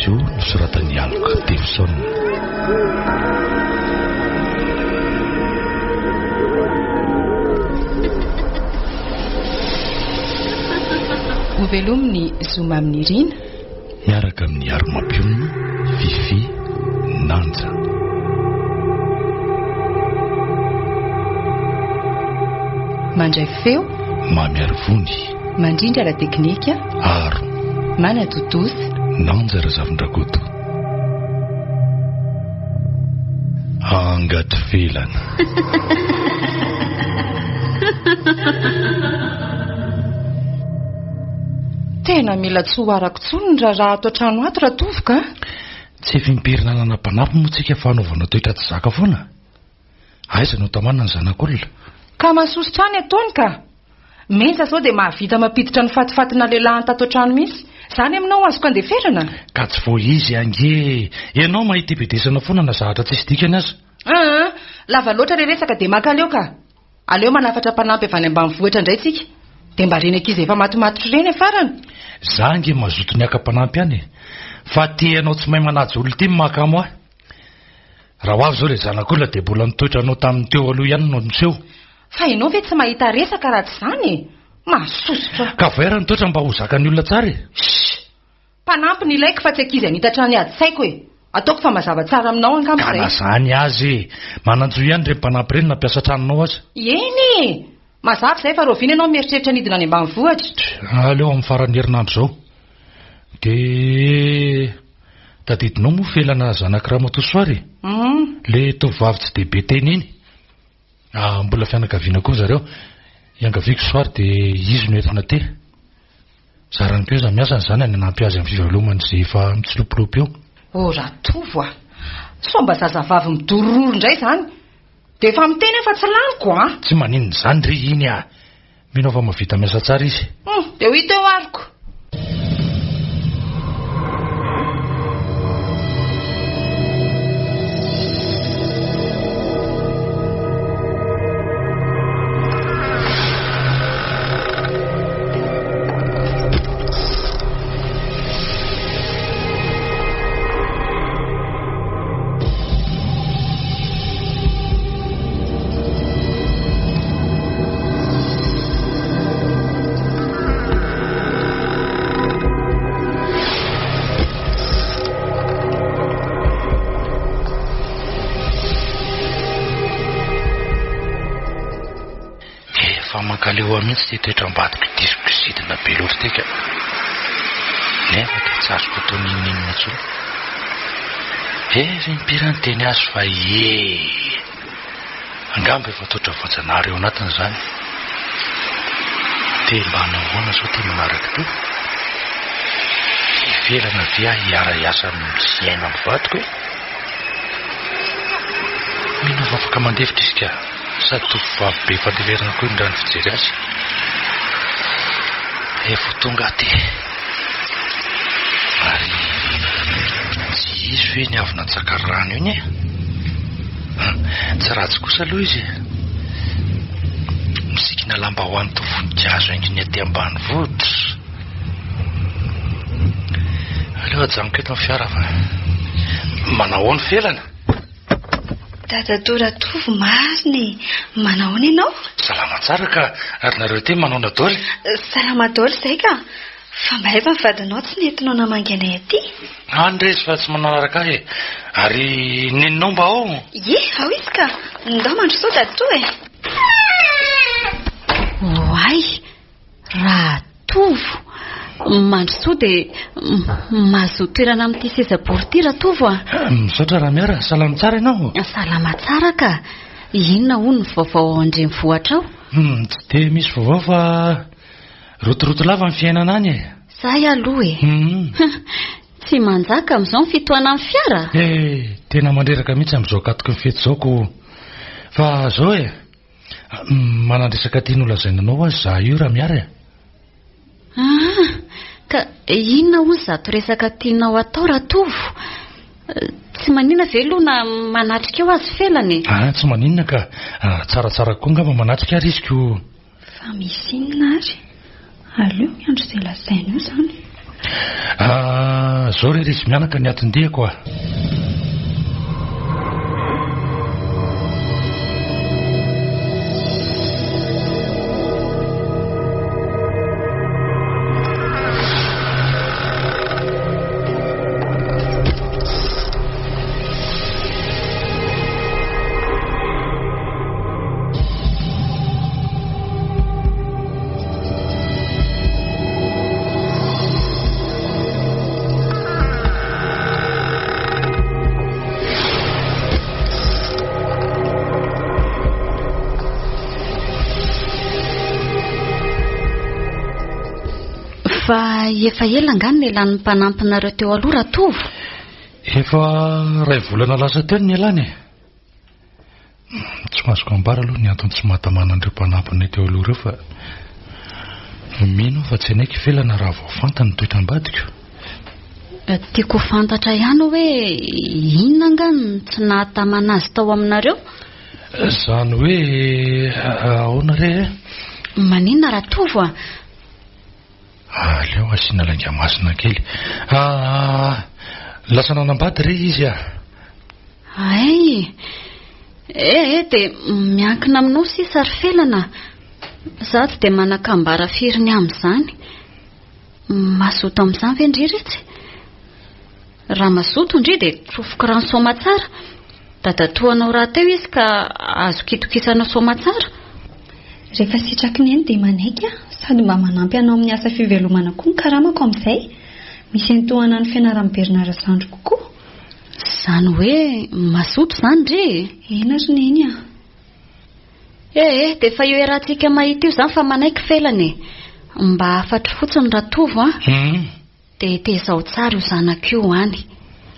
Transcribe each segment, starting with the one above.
izy io nosoratan'ny Alok Davidson. Ho velominy Zoma amin'ny Irina miaraka amin'ny Aromampiona, Fifi, Nanja. Mandray feo Mamiarivony, mandrindra la teknika Aro, Manatodosy, Nanja Razavindrakoto. Angaty velana. Tena mila tsy ho arako tsony raha ato an-trano ato raha tovoka. Tsy efa imperina nanam-panampy moa tsika fanaovana toetra tsy zaka foana. Aiza no tamana ny zanak'olona. Ka masosotra any ataony ka. Mensa sao dia mahavita mampiditra ny fatifatina lehilahy tato an-trano misy. Izany aminao azoko andeferana. Ka tsy vao izy ange. Ianao mahita bedesana foana na zahatra tsy dikany aza. Lava loatra ilay resaka dia maka aleo ka. Aleo manafatra mpanampy avy any ambanivohitra indray tsika. Dia mba reny ankizy efa matomatotra ireny afarany. Zange mazoto ny aka-panampy any. Fa tianao tsy mahay manaja olona ty maka mo. Raha ho avy zao ilay zanak'olona dia mbola nitoetra anao tamin'ny teo aloha ihany no niseho. Fa ianao ve tsy mahita resaka raha tsy izany? Masosotra. Ka vaira nitoetra mba ho zakan'ny olona tsara. Mpanampy ny ilaiko fa tsy ankizy anitatra ny ady saiko e. Ataoko fa mazava tsara aminao angambizay. Kana zany azy. Mananjo ihany ireny mpanampy ireny nampiasa tranonao aza. Eny mazava izay fa roviana ianao mieritreritra nidina any ambanivohitra. Aleo amin'ny farany herinandro zao. Dia tadidinao moa felana zanak'Ramatosoary. Le tovovavy tsy dia be teny iny. Mbola fianakaviana koa zareo. Iangaviako soary dia izy no entina te. Zarany ko iza miasa ny zany any anampy azy amin'ny fivelomany izay efa mitsilopilopy eo. Raha tovo a. Somba zazavavy midorororo indray izany. Dia efa miteny efa tsy laniko a. Tsy maninona izany ry iny a. Mino fa mavita miasa tsara izy. Dia ho hita eo ariko. Makaleo mihitsy ty toetra ambadika diso-pisidina be loatra teka. Nefa dia tsy azoko atao ninninina tsony. Efa impirany teny azy fa angamba efa toetra voajanahary eo anatiny izany. Dia mba nahoana sao ty manaraka ty. Ivelana ve aho hiara-iasa sy aina amin'ny vatiko e. Mino fa afaka mandefitra izy ka. Sady tovovavy be fandeverana koa indray ny fijery azy. Efa tonga aty. Ary tsy izy hoe ny avy natsaka rano iny e. Tsy ratsy kosa aloha izy. Misikina lamba ho an'ny tovoninkazo hainginy aty ambanivohitra. Aleo ajanoko eto amin'ny fiara fa manao ny felana. Dadadora tovo mariny. Manahoana ianao? Salama tsara ka ary nareo ty manao daholo. Salama daholo izay ka. Fa mba efa mivadinao tsy nentinao namanganay aty. Andresy fa tsy manaraka ahy e. Ary neninao mba ao? Ie, ao izy ka. Ndao mandrosoa dato e. Oay, raha tovo. Mandrosoa dia mahazo toerana amin'ity seza-bory ity raha tovo a. Misaotra raha miara, salama tsara ianao? Salama tsara ka. Inona hono ny vaovao andrenivohitra ao? Tsy dia misy vaovao fa rotoroto lava ny fiainana any e. Zay aloha e. Tsy manjaka amin'izao ny fitoana amin'ny fiara. Tena mandreraka mihitsy amin'izao katoky ny fety izao ko. Fa zao e, manandresaka tiany olazainanao azy za io raha miara e. Ka inona hono zato resaka tianao atao raha tovo? Tsy maninona ve aloha na manatrika eo azy felany? Tsy maninona ka tsaratsara koa ngamba manatrika ary izy ko. Fa misy inona ary? Aleo miandro izay lazaina io izany. Zao re izy mianaka ny atindihako a. Fa efa ela angany ny elan'ny mpanampinareo teo aloha Ratovo. Efa ray volana lasa teo ny elany. Tsy mazoko ambara aloha ny antony tsy mahatamana an'ireo mpanampinay teo aloha ireo fa mino fa tsy hainaiky felana raha vao fantany ny toetrambadiko. Tiako fantatra ihany hoe inona angany tsy nahatamana azy tao aminareo? Zany hoe ahoana re? Maninona Ratovo a? Leo asiana langa masina kely. Lasa nanambady re izy a? Ay, dia miankina aminao sisa ary felana. Za tsy dia manakambara firiny amin'izany. Mazoto amin'izany ve indri retsy? Raha mazoto indri dia trofoka rano soma tsara. Dadatoanao raha teo izy ka azo kitokisanao soma tsara. Rehefa sitraky ny eny dia manaiky sady mba manampy anao amin'ny asa fivelomana koa ny karamako amin'izay. Misy antohana ny fianaram-berina razandro kokoa. Zany hoe mazoto zany re? Ena ry neny a. Dia efa eo rahantsika mahita io zany fa manaiky felany. Mba afatra fotsiny Ratovo a. Dia tezao tsara io zanak'io any.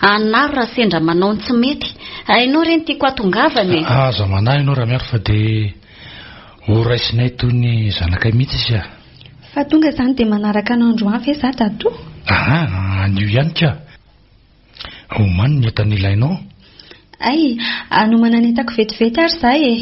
Anaro raha sendra manao ny tsy mety. Hainao reny tiako atongavany. Aza manahy ianao raha miaro fa dia ho raisinay toy ny zanakay mihitsy izy a. Fa tonga izany dia manaraka n'androany ve za Dato? Anio ihany ka. Omany ny entana ilainao? Ay, anomana ny entako vetivety ary zay e.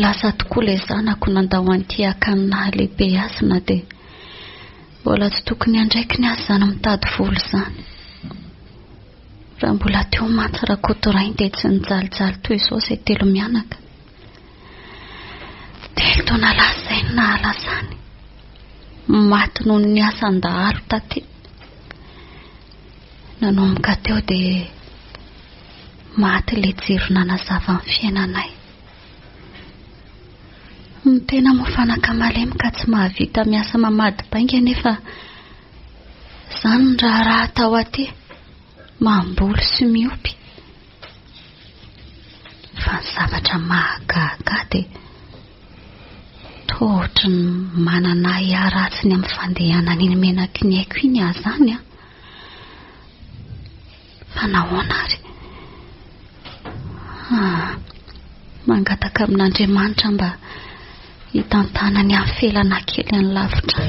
Lasa tokoa ilay zanako nandao an'ity akanina lehibe asina dia mbola tsy tokony andraiky ny azy zany mitady volo zany. Raha mbola teo mantsy raha kotorainy dia tsy nijalijaly toy izao izay telo mianaka. Telo taona lasa izay nahala zany. Maty noho ny asa andahalo taty. Nanomboka teo dia maty ilay jiro nanazava ny fiainanay. Tena mofanaka malemy ka tsy mahavita miasa mamady bainga nefa zany raha atao aty mamboly sy miopy. Fa ny zavatra mahagaga dia tohatra ny manana iaratsiny amin'ny fandehanana iny menaky ny haiko iny azany a. Fa nahoana ary? Mangataka amin'Andriamanitra mba hitantanany amin'ny felana kely any lavitra.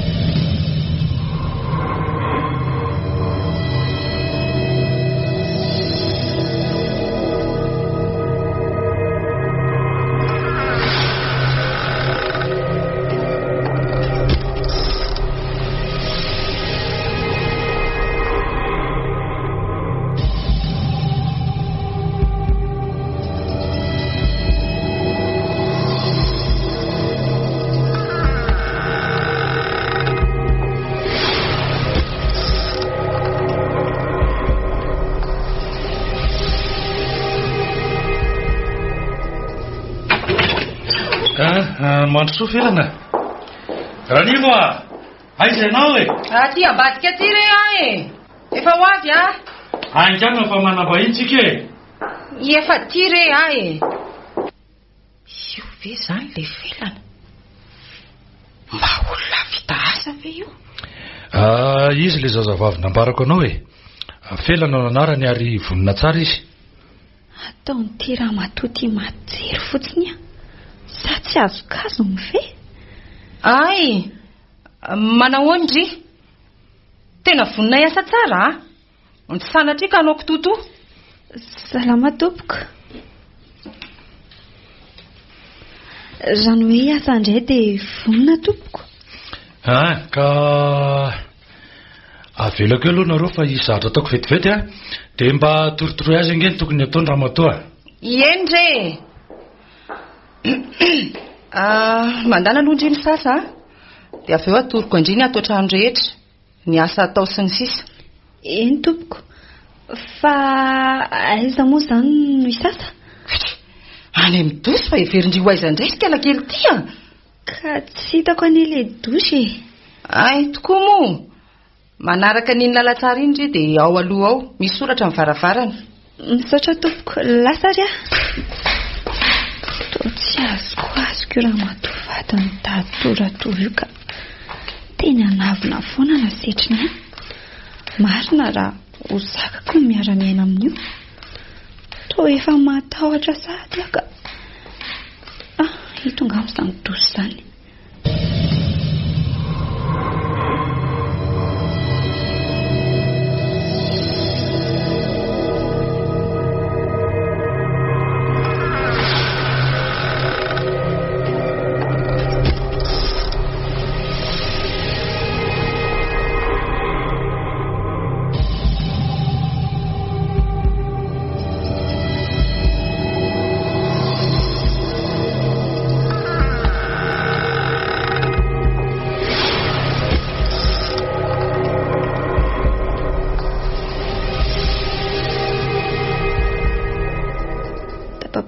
Mandrosoa felana. Ranivo a! Aiza ianao e? Aty ambadika aty re e. Efa ho avy a? Angana fa manam-bahintsika e. Efa ty re ahy io ve zany le felana mba olona vita asa ve io? Izy le zazavavy nambarako anao e. Felana no anarany ary vonona tsara izy. Ataon'ity raha matoty majery fotsiny a. Sa tsy azokazo ny ve? Ay, manahoana ry? Tena vonina iasa tsara a? Ny sanatria ka anao kitoto? Salama tompoko. Raha ny hoe iasa indray dia vonina tompoko. Ka avelako aloha nareo fa izahatra ataoko vetivety a. Dia mba torotoroy azy angeny tokony ataony ramatoa. Eny re. Mandana aloha indriny sasa dia avy eo atoroko indriny ato trano rehetra ny asa atao sy ny sisa. Eny tompoko. Fa aiza moa izany no isasa? Any amin'ny dosy fa heverindrio aiza indray sy tena kely tia. Ka tsy hitako an'ilay dosy e. Ay tokoa moa. Manaraka n'iny lalatsara iny ry dia ao aloha ao misy soratra amin'ny varavarana. Misaotra tompoko, lasa ry a. Toa tsy azoko azoko raha matovato ny tatoratory io ka teny anavina foana na setrina. Marina raha ho zakako ny miara-miaina amin'io. Toa efa matahotra sahady aho ka hitonga amin'izany dosy izany.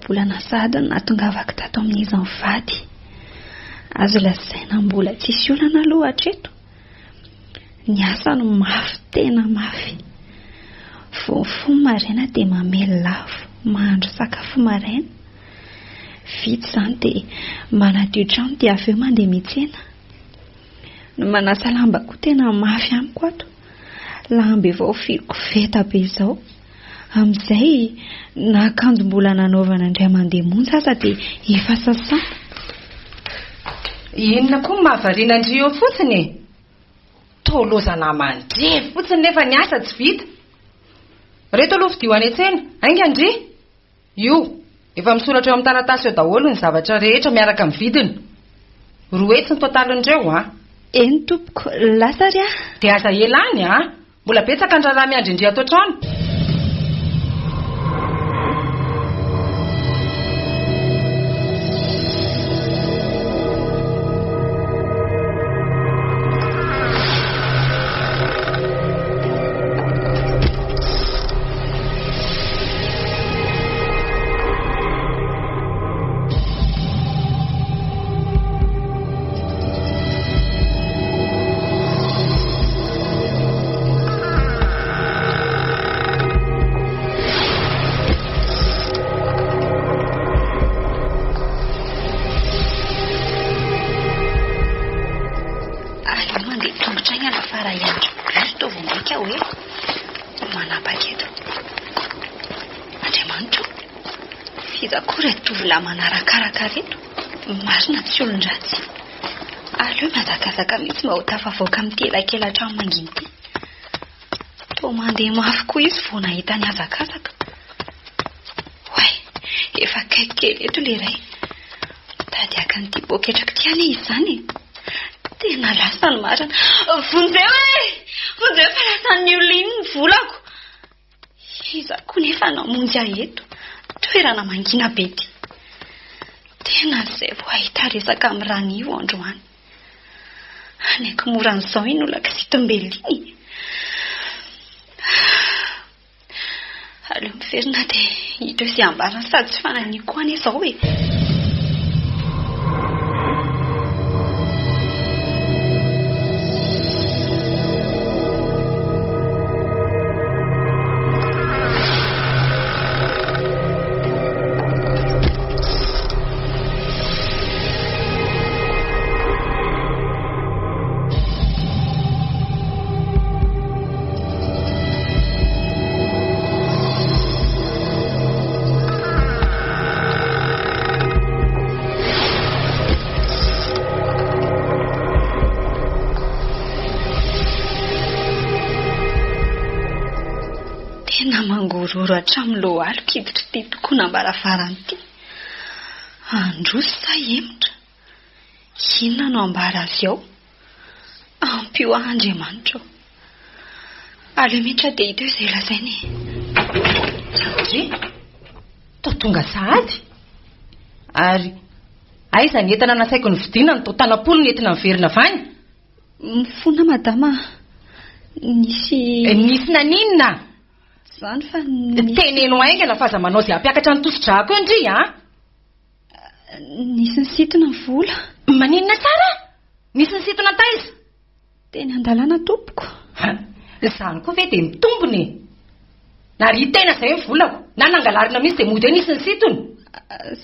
Bolana sahady no natongavako tato amin'izany vady. Azo lazaina mbola tsisy olana aloha hatreto. Ny asa no mafy, tena mafy. Fonfon maraina dia mamely lavo, mahandro sakafo maraina. Vitsy izany dia manadio trano dia avy eo mandeha miantsena. No manasa lamba koa tena mafy amiko ato. Lamba efa firiko veta be izao. Amin'izay na akanjo mbola nanaovana indray mandeha monja aza dia efa sasana. Inona koa mahavariana andry eo fotsiny? Tolozana mandrevy fotsiny nefa ny asa tsy vita. Reto aloha vidio any an-tsena, ainga andry? Io, efa misoratra eo amin'ny taratasy eo daholo ny zavatra rehetra miaraka amin'ny vidiny. Roetsy ny totalindreo a. Eny tompoko, lasa ry a. Dia aza elany a. Mbola betsaka ny raharaha miandrindry ato trano. Manarakaraka reto marina tsy olon-dratsy. Aleo mazakazaka mitsy mba ho tafavoaka amin'ity elakelan-trano mangina ity. Toa mandeha mafy koa izy vao nahita ny hazakazaka. Hoay, efa kaikikely eto le ray. Tady aka n'ity boketraka ty any izy zany. Tena lasa ny marina. Vonjeo e! Vonjeo fa lasa ny olona iny ny volako. Iza koa nefa namonjy ahy eto. Toerana mangina be ty. Tena izay vao ahita resaka amin'ny rano io androany. Aneko moran'izao iny olona kisitom-beliny. Aleo miverina dia hita eo izay ambarana sady tsy fananiako any izao e. hatramin'ny lohaliko hiditra ty tokoa nambaravarany ty. Androso sa emotra? Inona no ambara azy ao? Ampio Andriamanitra ao. Alemetra dia hita eo izay lazainy. Satria tao tonga sahady ary aiza ny entana nasaiko ny vidiana ny tao tanapolo ny entina miverina avany. Mifona madama. Nisy naninona? Zany fa teneno aingana fa aza manao izay hampiakatra ny tosi-drako eo indri nisy ny sitona ny vola. Maninona tsara? Nisy ny sitona taiza? Teny an-dalàna tompoko. Izany koa ve dia mitombony? Nary tena izay ny volako na nangalarina mihitsy dia mody hoe nisy ny sitony.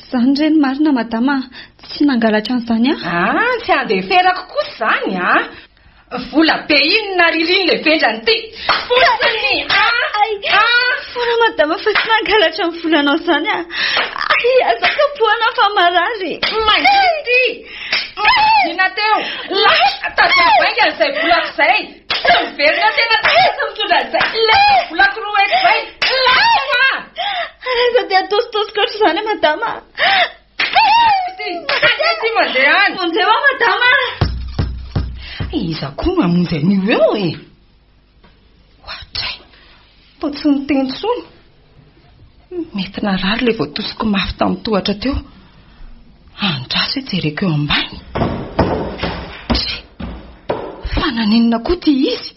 Zany reny marina madama, tsy nangalatra an'izany aho. Tsy andeha ferako kosa zany vola be iny na ririny le vendrany ty. Fotsiny fona madama fa tsy nangalatra ny volanao zany azaka poana fa marary. Mandidy ina teo tazavainga izay volako izay. Miverina tena tena mitondra izay volako roa eto izay. Raza dia atositosiko oatra zany madama. Ty mandeha any. Mandeha madama. Iza koa mamonjy an'io eo Ohatray mbo tsy niteny tsony. Mety narary le vao tosiko mafy tamin'ny tohatra teo. Andraso hoe jereko eo ambany. Fa naninona koa ty izy?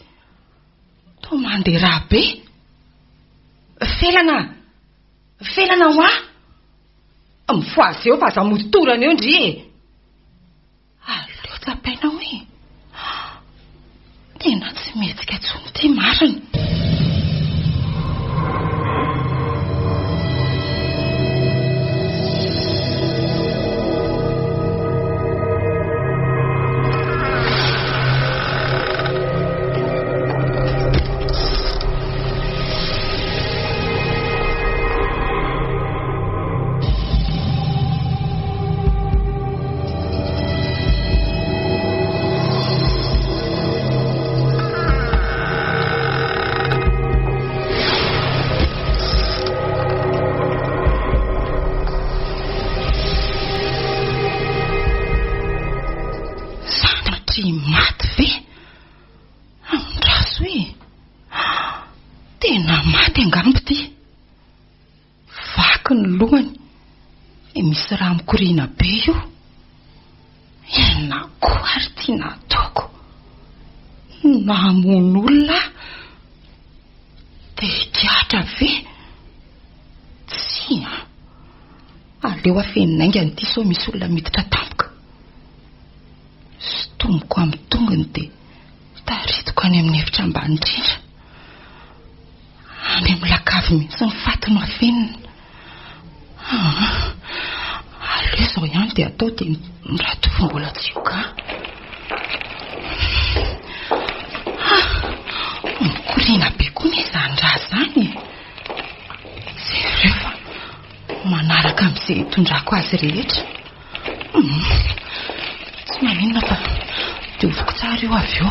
Tao mandeha raha be. Felana ho mifoazy eo fa aza mody torana eo ndry aleo tsapaina hoe tena tsy metsika tsony ty marina. Maty ve? Andraso hoe tena maty angambo ty. Vaky ny lohany misy raha mikoriana be io. Ena koa ary ty nataoko namon'olona dia hikiatra ve? Tsy aleo afeninainga ny ty so misy olona miditra tampoka. Tomoko amin'ny tongony dia taritiko any amin'ny efitra ambany indrindra. Any amin'ny lakavy mihitsy ny fatiny afenina. Aleo izao ihany dia atao dia miratofo mbola tsy yoka. Mikoriana be koa ny izany raha zany. Izay rehefa manaraka amin'izay hitondrako azy rehetra. Tsy maninona fa dioviko tsara io avy eo.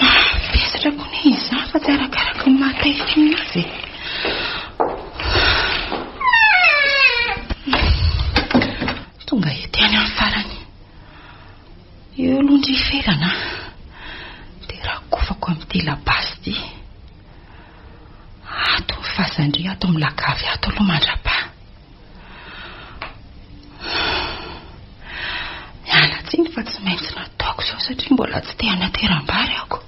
Mavesatra koa ny izany fa tsy arakaraka ny mahatahifina azy. Tonga ety any amin'ny farany. Eo londry felana dia raha kofako amin'ity labasy ty. Ato mifazandry ato milakavy ato aloha mandrapa. Mialatsiny fa tsy maintsy nataoko izao satria mbola tsy te hanateram-bary ako.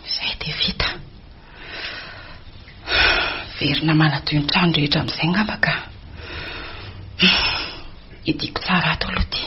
Izay dia vita. Verina manadio ny trano rehetra amin'izay ngamba ka. Idiko tsara ato aloha ty.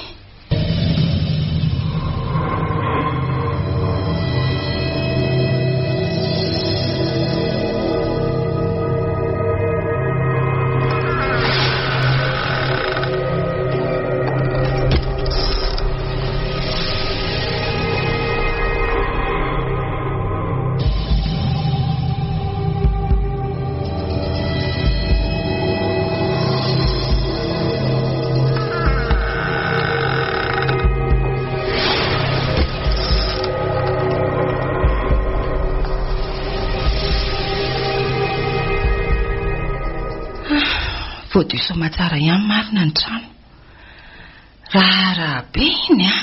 voadio somatsara ihany marina ny trano. Raha be iny a.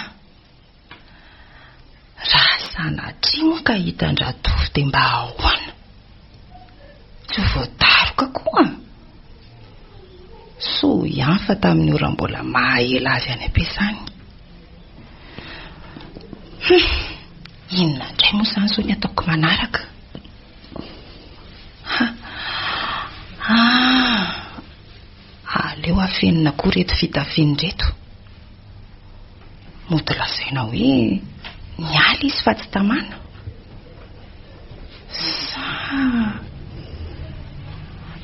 Raha sanatria moa ka hitan-dratovy dia mba ahoana. Tsy ho voadaroka koa. So ihany fa tamin'ny ora mbola mahela azy any am-piasany. Inona indray moa izany so ny ataoko manaraka? Aleo afenina koa reto fitafiany reto. Mody lazaina hoe niala izy fa tsy tamana.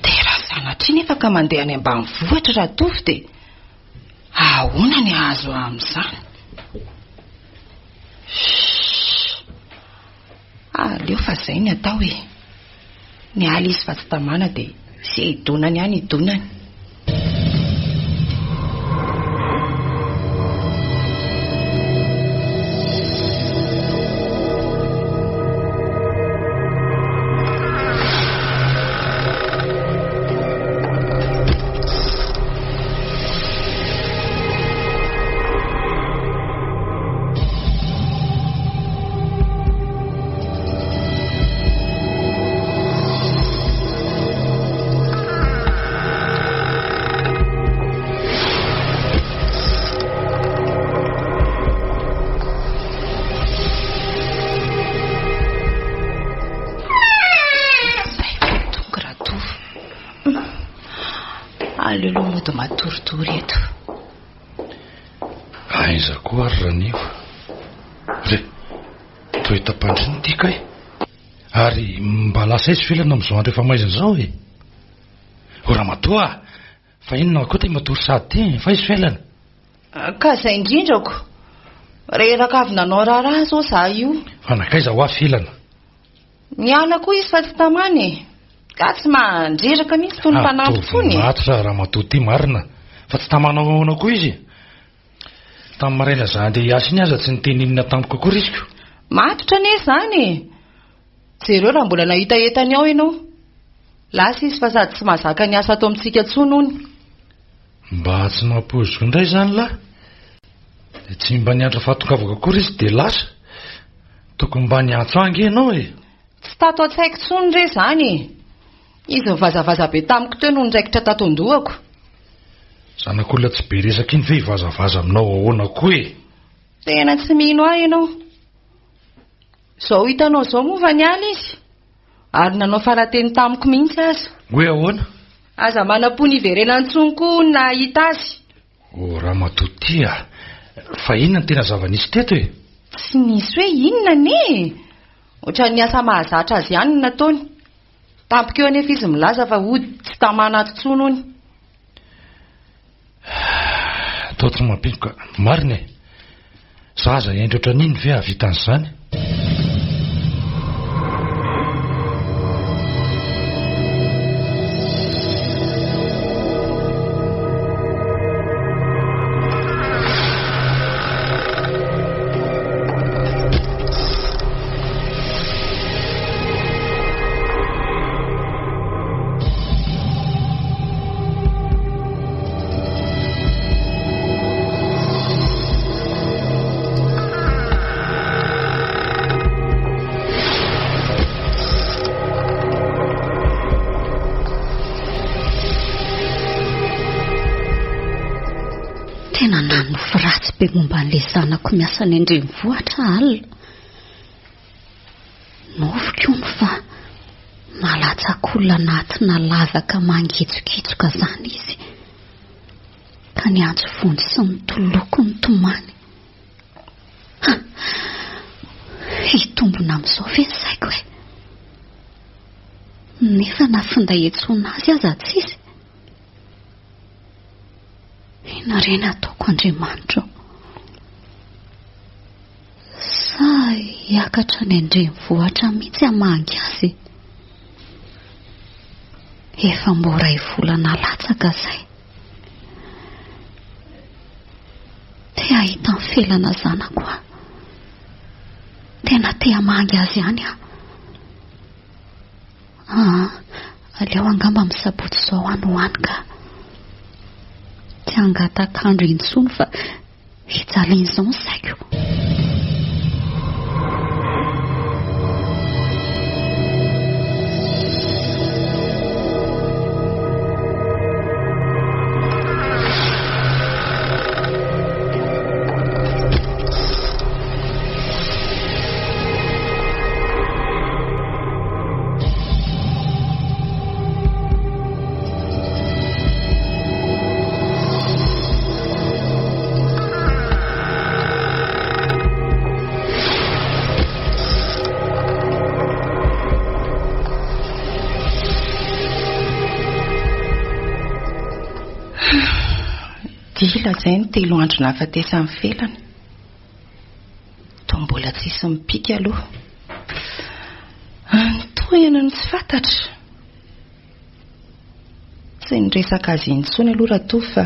Dia raha sanatria nefa ka mandeha any ambanivohitra ratovy dia ahoana ny azo amin'izany? Aleo fa izay ny atao hoe niala izy fa tsy tamana dia izay idonany ihany idonany. Alelo mody matoritory eto. Aiza koa ary ranio. Re, toy tapandriny tika e. Ary mba lasa izy filana amin'izao andro efa maizina izao e. Ora matoa, fa inona koa ty matory sady ty, fa izy filana. Ka izay indrindrako. Reraka avy nanao raharaha zao za io. Fa nakaiza ho filana. Niala koa izy fa tsy tamany. Ka tsy mandreraka mihitsy toy ny mpanampy fony. Matotra raha matoa ty marina. Fa tsy tamanao ahoana koa izy. Tamin'ny maraina za andeha hiasa iny aza tsy niteninina tamiko koa risiko. Matotra ne zany. Jereo raha mbola nahita entany ao ianao. Lasa izy fa sady tsy mahazaka ny asa atao amintsika tsony hony. Mba tsy nampoziko indray zany lahy. Dia tsy mba niandra fahatongavako koa izy dia lasa. Tokony mba niantso ange ianao e. Tsy tato an-tsaiko tsony re zany. Izy mivazavaza be tamiko teo no niraikitra taton-dohako. Zanak'olona tsy be resaka iny ve hivazavaza aminao ahoana koa e. Tena tsy mino ahy ianao. Zao hitanao zao moa fa niala izy. Ary nanao farateny tamiko mihitsy aza. Hoe ahoana? Aza manam-pony iverenany tsony koa nahita azy. O raha matotia. Fa inona ny tena zava-nisy teto e? Tsy nisy hoe inona ne. Ohatran'ny ny asa mahazatra azy ihany no nataony. Tampiko eo anefa izy milaza fa hody tsy tamana ato tsony hony. Tao tsy mampinoka. Marina e. Zaza endry ohatran'iny ve havitan'izany? Tena nanofo ratsy be momba an'ilay zanako miasa any an-drenivohitra alina. Nofoko fa nalatsak'olona anatina lavaka mangitsokitsoka zany izy. Ka niantso vonjy sy nitoloko ny tomany. Hitombona amin'izao ve ny saiko e. Nefa nafindahetsoana azy aza tsisy. Inareny ataoko Andriamanitra. Sa hiakatra ny an-drenivohitra mihitsy hamangy azy. Efa mboray volana latsaka izay. Te ahita ny felana zanako aho. Tena te hamangy azy ihany aho. Aleo angamba misabotsy izao any ho any ka hangatakandro intsony fa hijalen'izao ny saiko. Dila izay ny 3 andro nahafatesan'ny felana. Toa mbola tsisy mipika aloha. Toyana ny tsy fantatra. Tsy niresaka azy intsony aloha raha toa fa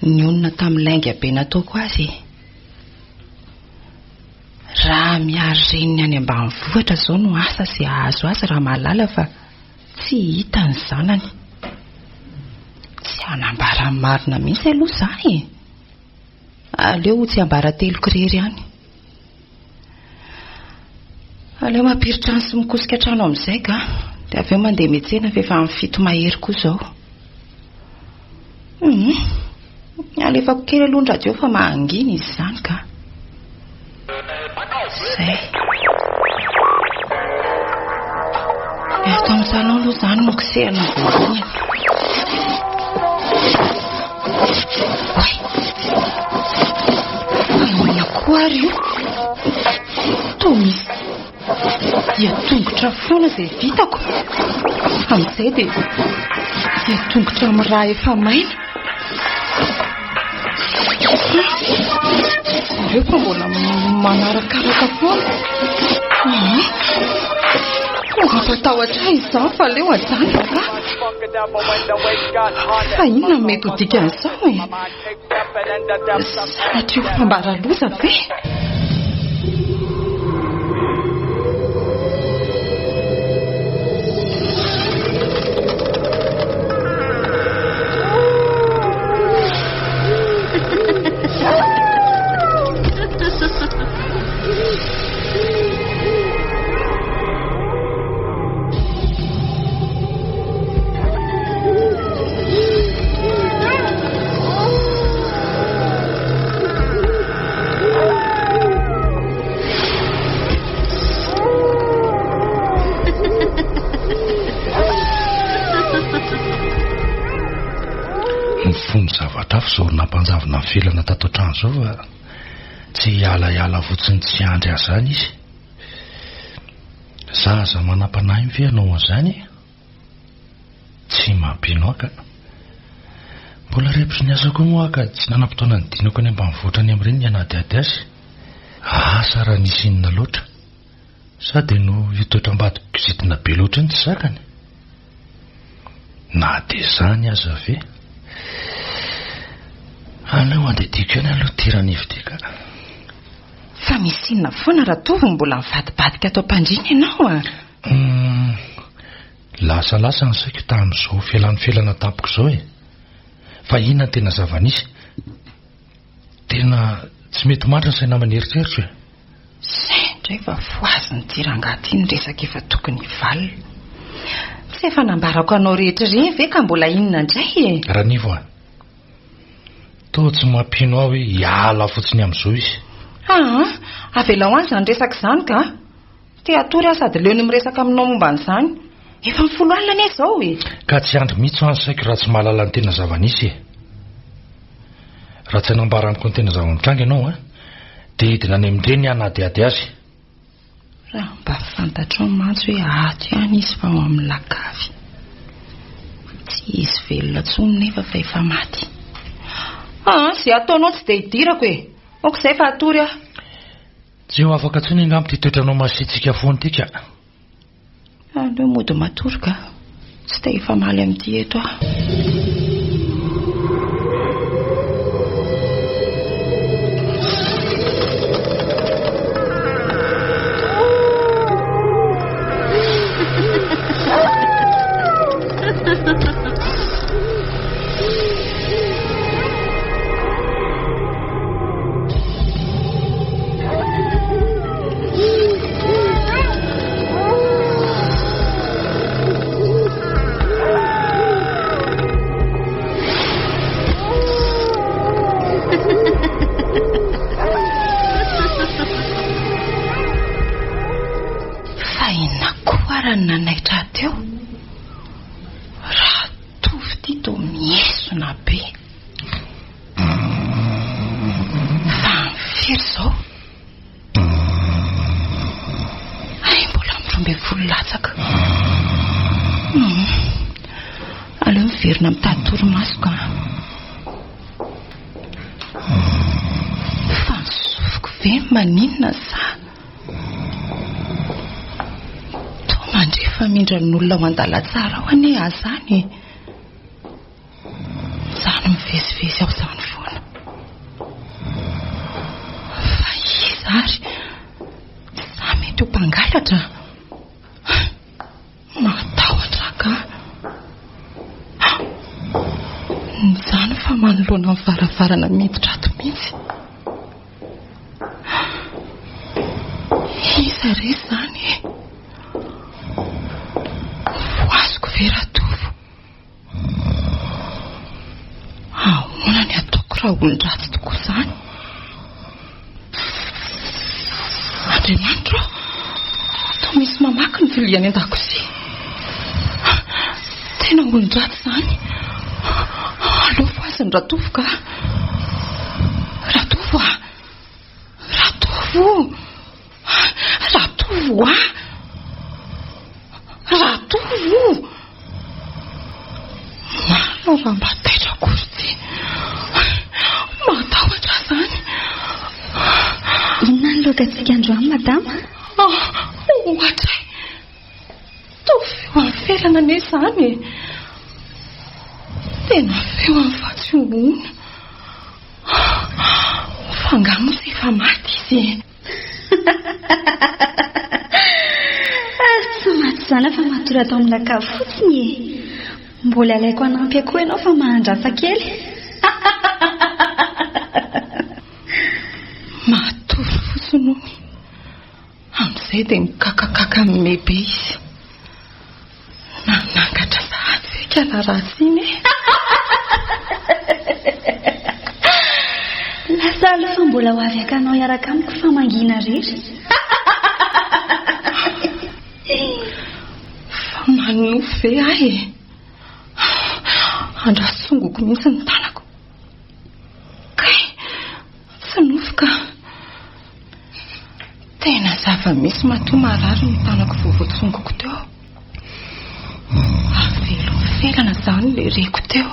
ny onona tamin'ny lainga be nataoko azy. Raha miary reniny any ambanivohitra izao no asa sy ahazo azy raha mahalala fa tsy hita ny zanany. Tsy anambara marina mihitsy aloha izany. Aleo tsy ambara 3 kirery ihany. Aleo mampiritra ny sy mikosika trano amin'izay ka. Dia avy eo mandeha miantsena fa efa amin'ny 7 mahery koa izao. Alefako kely aloha ny radio fa mahangina izy izany ka. Zay. Eto amin'ny salon aloha izany no kisehana voalohany. Anona koa ary io. Toa misy dia tongotra foana izay vitako. Amin'izay dia tongotra amin'ny raha efa maina. Ireo fa mbola manarakaraka foana. Mampatahotra izao fa leo ajana ka. Fa inona mety ho dikan'izao e? Sanatrio fambara loza ve? Zao nampanjavina ny felana tato an-trano zao fa tsy hiala fotsiny tsy andry azy zany izy. Zaza manam-panahy ve ianao an'izany? Tsy mampino aka. Mbola repotry ny asa koa moa aka tsy nanam-potoana nidinako any ambanivohitra any amin'ireny ny anadiady azy. Asa raha nisy inona loatra. Sady no hitoetra ambadiko kizitina be loatra ny tsy zakany. Na dia izany aza ve? Aleo andediko eny aloha tirany ividika. Fa misy inona foana raha tovy mbola mivadibadika atao mpandriana ianao a? Lasa ny saiko tamin'izao felana tapoko izao e. Fa inona tena zava-nisy? Tena tsy mety matra ny saina maneritreritro e. Zay indray fa foazy ny tirangady iny resaka efa tokony valina. Tsy efa nambarako anao rehetra ireny ve ka mbola inona indray e? Ranivo a. Toa tsy mampino aho hoe hiala fotsiny amin'izao izy. Avela ho any izany resaka izany ka. Te atory aho sady leo ny miresaka aminao momba an'izany. Efa ny 10 alina anie izao e. Ka tsy andry mihitsy ho any saiko raha tsy mahalala ny tena zava-nisy e. Raha tsy hanambara amiko ny tena zava-mitranga ianao dia hidina any amin'ireny hanadiady azy. Raha mba fantatro mantsy hoe aty ihany izy fa ao amin'ny lakavy. Tsy izy velona tsony nefa fa efa maty. Zay ataonao tsy dia hidirako e. Okizay fa atory aho. Tsy ho afaka tsony angamba ty toetranao masitsika foana tika. Aleo mody matory ka. Tsy dia efa maly amin'ity eto aho. be. Fa mifiry zao. Ay, mbola miroambe folo latsaka. Aleo miverina mitady torimaso ka. Fa nisofiko ve maninona sa? Toa mandrefa mindran'olona ho an-dalantsara ho ane azany. Zany mivezivezy aho zany foana. Fa iza ary za mety ho mpangalatra. Matahotra ka. Zany fa manoloana amin'ny varavarana miditra ato mihitsy. Iza re zany? Voazoko vera tovo. Ahoana ny ataoko raha olon-dratsy tokoa zany? Andriamanitra, toa misy mamaky ny viliany an-dakozia. Tena olon-dratsy zany. Aleo voazy ny ratovo ka. Ratovo ah. Ratovo. Ratovo ah. Ratovo. Marina raha mba taitra akory ty. Matahotra zany. Inona ny lokantsika androany, madama? Ohatra. Toa feo amin'ny felana ane zany. Tena feo amin'ny fahatsiongona. Fangamo sy efa maty izy. Tsy maty zany fa matora atao amin'ny laka fotsiny e. Mbola alaiko anampy akoho ianao fa mahandrasa kely. Matory fotsiny ony. Amin'izay dia mikakakaka amin'ny mebe izy. Nanangatra sahady ve kala ratsy iny e. Lasa aloha fa mbola ho avy akanao hiaraka amiko fa mangina rery. Fa manofo ve ahy e. Andrasongoko mihitsy ny tanako. Kay, tsy nofo ka. Tena zava-misy matoa marary ny tanako voavoatsongoko teo. Avelo felana zany le reko teo.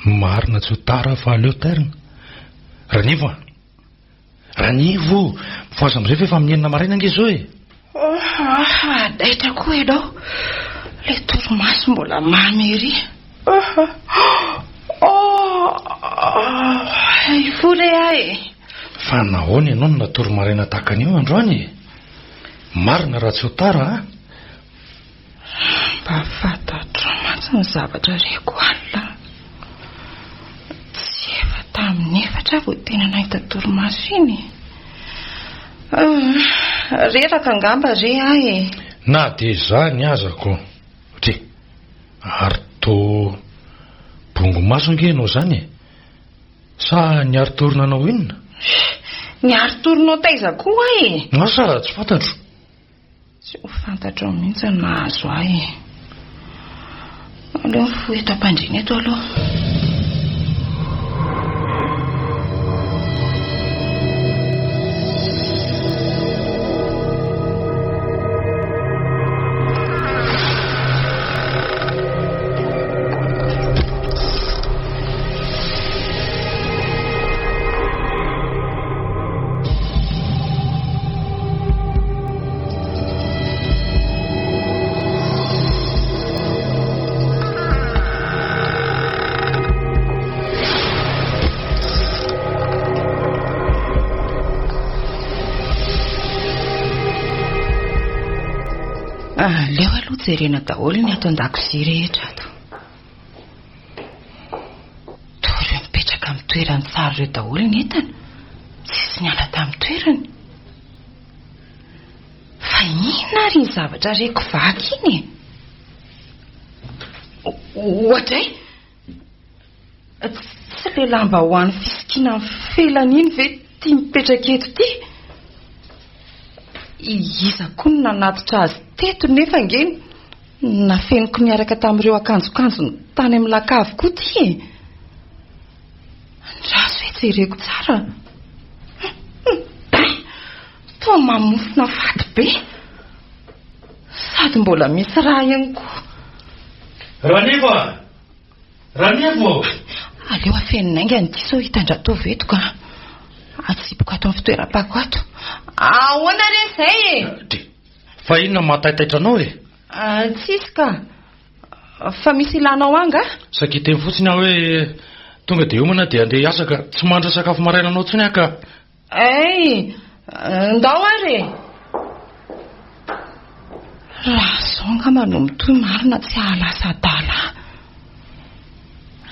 Marina tsy ho tara fa aleo tairina. Ranivo. Ranivo. Mifoazy amin'izay fa efa minenina maraina ange zao e. Daitra koa ianao. Le torimaso mbola mamy ery. Ivory ahy. Fa nahoana ianao no natory maraina tahaka an'io androany? Marina raha tsy ho tara a? Mba fantatro mantsy ny zavatra reko alina. Tamin'ny efatra vao tena nahita torimaso iny. Reraka angamba re ahy. Na dia zany azako. Tre, ary to bongomaso ange ianao zany e. Sa niary torinanao inona? Niary torinao taiza koa ahy. Asa tsy fantatro. Tsy ho fantatro mihitsy ny mahazo ahy. Aleo mifoha eto am-pandriana eto aloha. aleo aloha jerena daholo ny ato an-dakozia rehetra ato. Toa ireo mipetraka amin'ny toerany tsara ireo daholo ny entana, tsisy ny ala tamin'ny toerany. Fa inona ary ny zavatra reko vaky iny? Ohatray? Tsy le lamba ho an'ny fisikiana ny felany iny ve tia mipetraka eto ty? Iza koa no nanatitra azy teto nefa ngeny nafenoko niaraka tamin'ireo akanjokanjo tany amin'ny lakavy koa ty. Andraso hoe jereko tsara. Toa mamofona faty be sady mbola misy raha ihany koa. Ranevo! Aleo afenin'ainga nyty sao hitandratao vetoko a. Atsipoko ato amin'ny fitoeram-pako ato. Ahoana re izay e? Fa inona mahataitaitra anao e? Tsisy ka. Fa misy ilanao anga? Sakiteny fotsiny aho hoe tonga dia homana dia andeha hiasa ka tsy mandra sakafo maraina anao tsony aho ka. Ndao ary e. Raha zao ngamba no mitohy marina tsy hahalasa adala.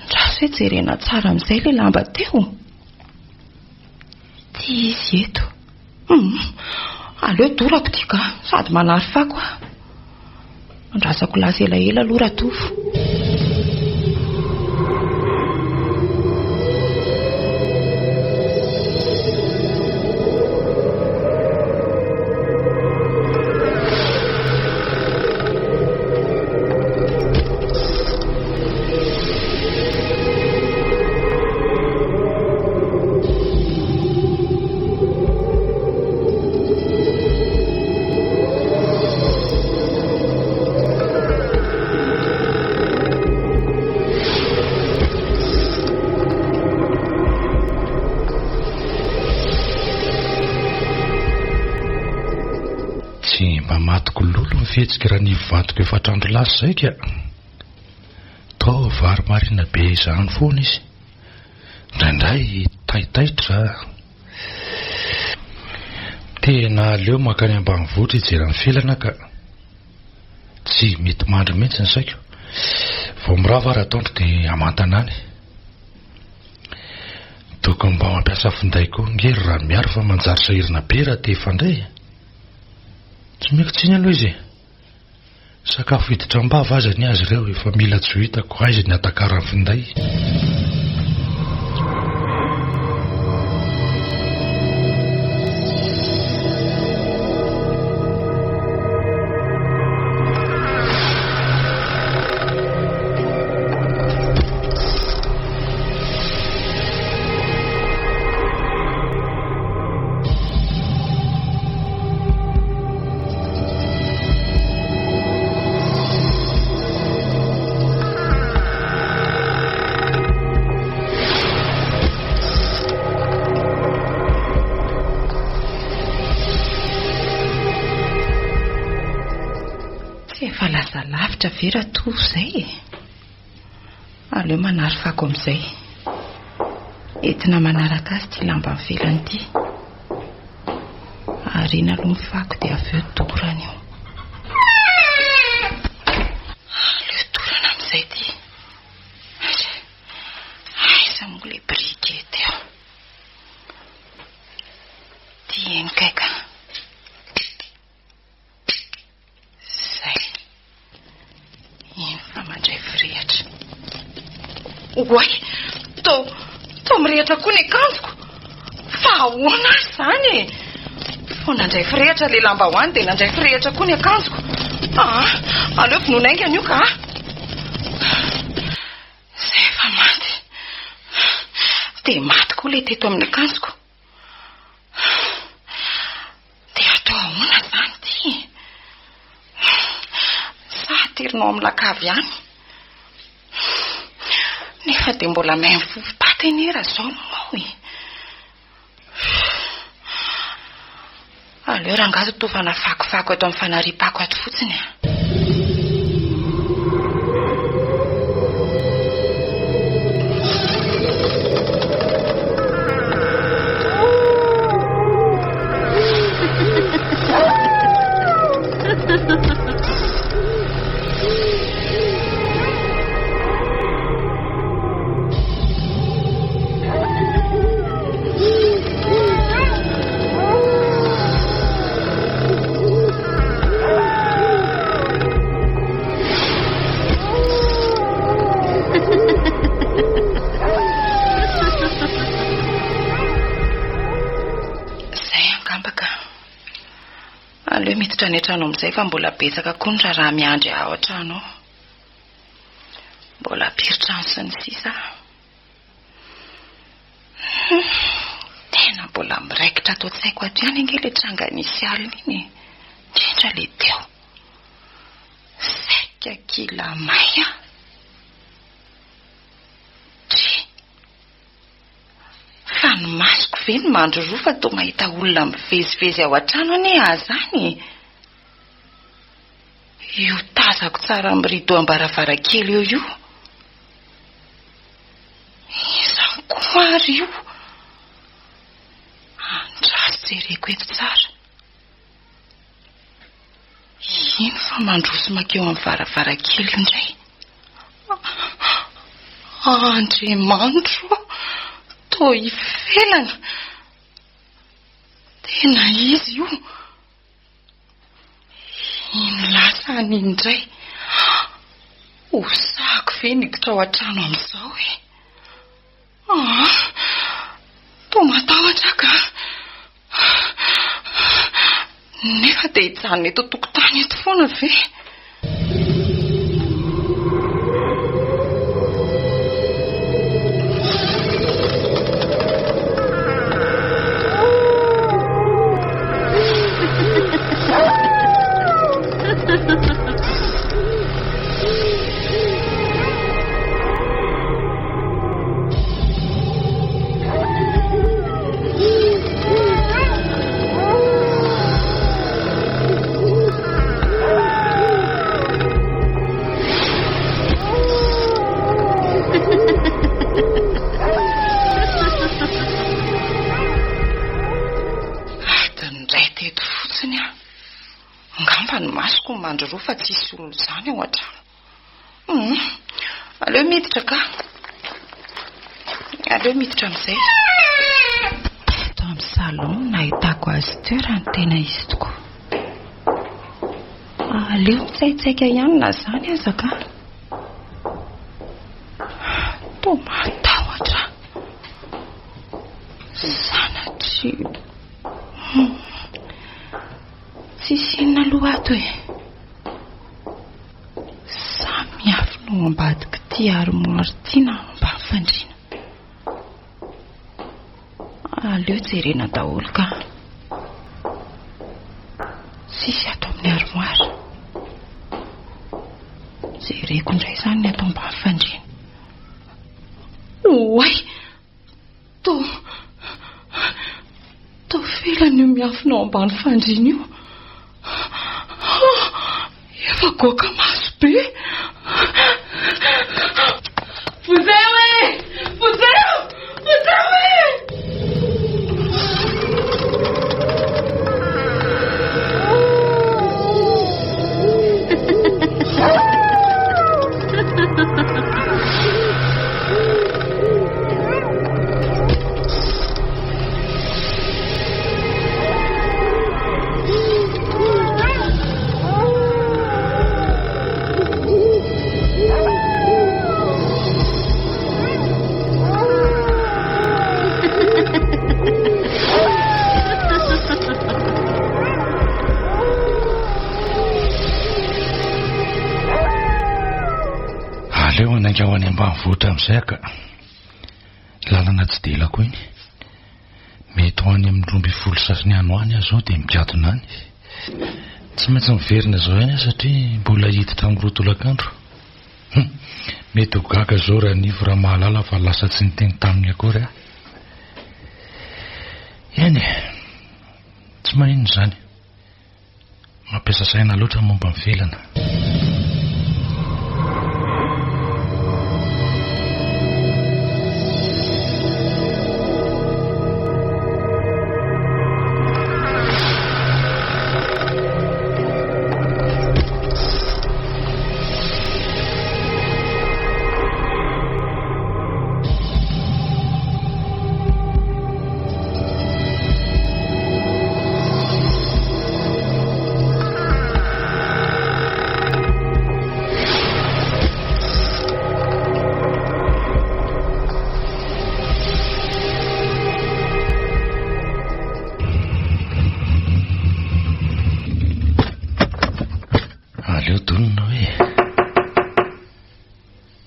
Andraso hoe jerena tsara amin'izay le lamba teo. Ty izy eto. Aleo dorako ty ka sady manary fako a. Andrasako lasa elaela aloha raha tofo. Fihetsika raha ny vadiko efatrandro lasa izay ka. Tao vary marina be izany foana izy. Indraindray taitaitra. Tena aleo makany ambanivohitra hijery ny felana ka tsy mety mandry mihitsy ny saiko. Vao mirava ary ataondro dia amantana any. Tokony mba mampiasa finday koa ngery raha miaro fa manjary sahirana be raha te fandray. Tsy meko tsiny aloha izy. Sakafo hiditra-mbava aza ny azy ireo efa mila tsy ho hitako aiza ny atakaran'ny finday. Efa lasa lavitra vera toa izay. Aleo manary fako amin'izay. Entina manaraka azy ty lamba mivelany ty. Arina aloha ny fako dia avy eo dorana io. Aleo dorana amin'izay ty. Aiza moa le brikety eo. Ty eny kaika. Oay, to mirehatra koa ny akanjoko. Fa ahoana azy izany e? Fo nandray firehatra le lamba hoany dia nandray firehatra koa ny akanjoko. Aleo finonaingana io ka. Izay efa maty. Dia maty koa le teto amin'ny akanjoko. Dia atao ahoana izany ty? Sa atirinao amin'ny lakavy ihany? Nefa dia mbola mahay mifatenera zao manao e. Aleo rangazy tovana fakofako eto amin'ny fanaripako ato fotsiny a. tany an-trano amin'izay fa mbola betsaka koa ny raha miandry ao an-trano. Mbola pirtrano sy ny sisa. Tena mbola miraikitra ato an-tsaiko ato ihany ange le tranga nisy alina iny. Indrindra le teo. Saika kila may a. Fa ny masoko ve ny mandro roa fa toa mahita olona mivezivezy ao an-trano ane azany. Io tazako tsara amin'ny rido am-baravarakely io. Izany koa ary io. Andraso jereko eto tsara. Ino fa mandroso makeo amin'ny varavarakely io indray. Andriamanitro, toa ivelana. Tena izy io. Ino lasany indray. Osako ve niditra ao an-trano amin'izao e. Toa matahotra ka. Nefa dia hijanona eto tokotany eto foana ve? Mandro fa tsisy olona izany ao an-trano. Aleo miditra ka. Aleo miditra amin'izay. Eto amin'ny salon nahitako azy toerany tena izy tokoa. Aleo mitsaitsaika ihany na izany aza ka. Toa matahotra. Sanatry. Tsisy inona loha ato e. Ambadika ty armoire tiana mba fandriana. Aleo jerena daholo ka. Sisy ato amin'ny armoire. Jereko indray izany ny ato mba fandriana. Oay! Toa felany io miafinao ambany fandriana io. Efa goaka maso be. Ao any ambanivohitra amin'izay ka lalana tsy delako iny. Mety ho any amin'ny 12 sasany any ho any aho zao dia mikatona any. Tsy maintsy miverina zao ihany satria mbola hiditra amin'ny rotolakandro. Mety ho gaga zao raha nivo raha mahalala fa lasa tsy niteny taminy akory aho. Eny tsy maninona izany. Mampiasa saina loatra momba mivelana. tadonina hoe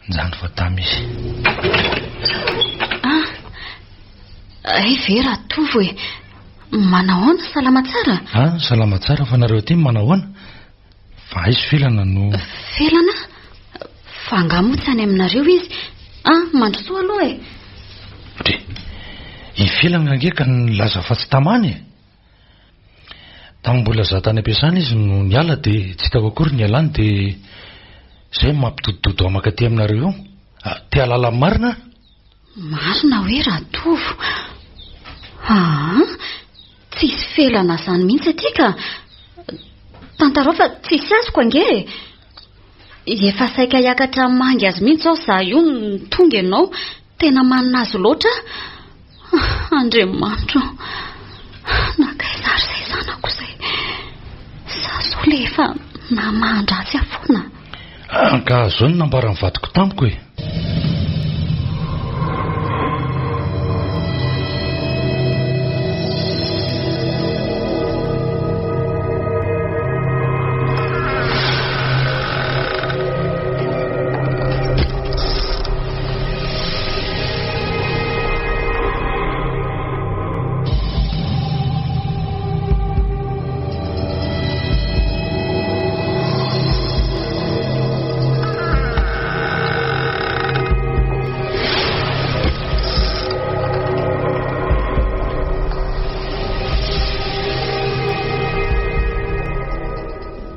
njany fa tamy izy. Ay vera tovo hoe manahoana salama tsara? Salama tsara fa nareo ty manahoana? Fa aizy felana no felana? Fa angamotsy any aminareo izy. Mandrosoa aloha e. Re i felana angeka nilaza fa tsy tamany. Tamin'ny mbola za tany ampiasana izy no niala dia tsy hitako akory ny alany dia izay mampitodododo amaka ty aminareo io. Ty alala marina? Marina hoe raha tovo. Tsisy felana zany mihitsy aty ka tantarao fa tsisy azoko ange. Efa saika hiakatra mangy azy mihitsy zao za io ny tonga ianao. Tena manina azy loatra. Andriamanitra, nakaizary izay zanako izay. Zaho le efa namahan-dratsy afoana. Ka zao no nambara ny vadiko tamiko e.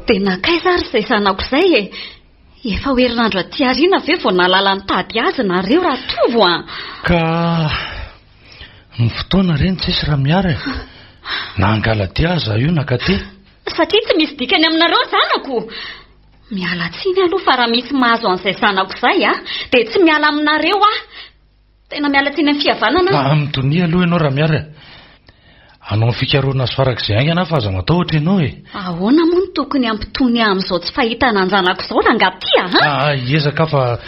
Tena kaizary izay zanako izay e. Efa ho herinandro aty ariana ve vao nalala nitady azy nareo raha tovo Ka ny fotoana ireny tsisy raha miara. Nangala ty aza io nakaty. Satria tsy misy dikany aminareo zanako. Miala tsiny aloha fa raha misy mahazo an'izay zanako izay dia tsy miala aminareo Tena miala tsiny amin'ny fihavanana. Mitonia aloha ianao raha miara. Anao fikaroana azy farak'izay haingana fa aza matahotra ianao e. Ahoana moa no tokony ampitony amin'izao tsy fahitana anjanako izao raha angaty Ezaka fa